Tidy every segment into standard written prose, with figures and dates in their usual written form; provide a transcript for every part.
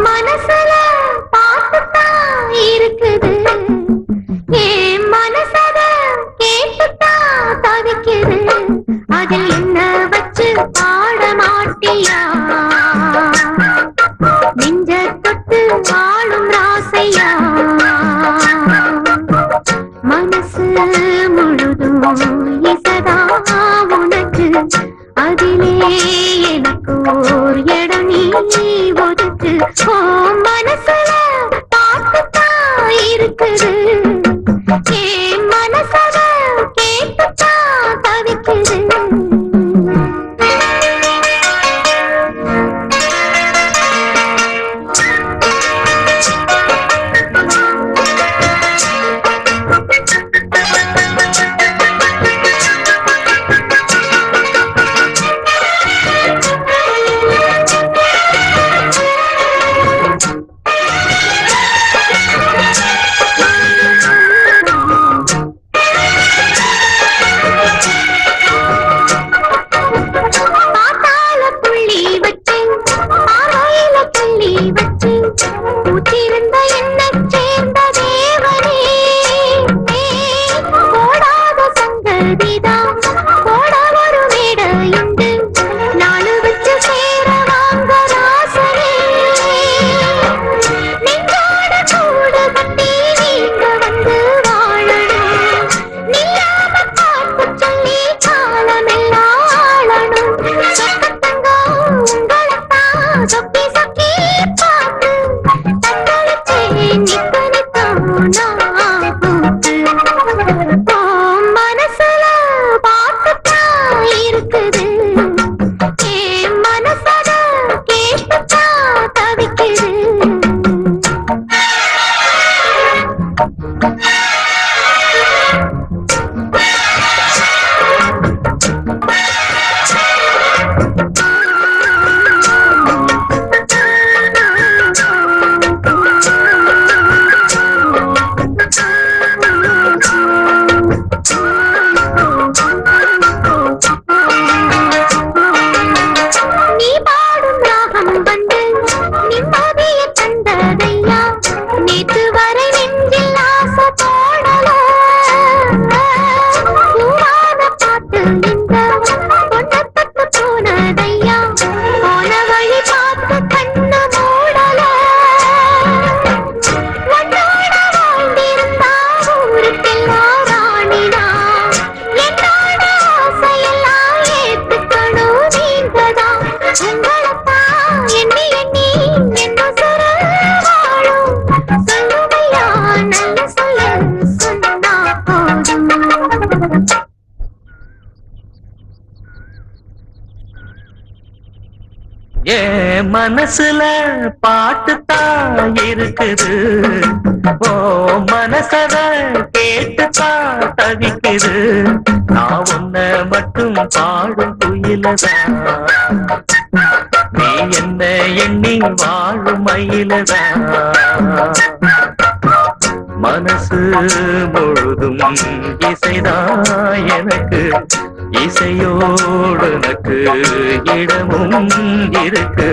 மனசுல பாட்டுத்தான் இருக்குது, என் மனசத கேட்டுத்தான் தவிக்குது. அதில் என்ன வச்சு பாட மாட்டியா, நெஞ்ச தொட்டு வாழும் ராசையா. மனசு முழுதும் இசதா உனக்கு, அதிலே எனக்கு ஓர் இடம் நீ ஒதுக்கு. ஓ மனசுல பாட்டுத்தான் இருக்குது, என் மனசத கேட்டுத்தான் தவிக்குது. மனசுல பாட்டுத்தான் இருக்குது, ஓ மனசத கேட்டுத்தான் தவிக்குது. நான் உன்னை மட்டும் பாடும் குயிலதான், நீ என்ன எண்ணி வாழும் மயிலதான். மனசு முழுதும் இசைதான் எனக்கு, இசையோடு எனக்கு இடமும் இருக்கு.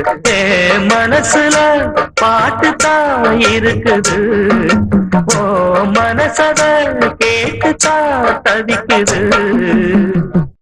மனசுல பாட்டுத்தான் இருக்குது, ஓ மனசத கேட்டுத்தான் தவிக்குது.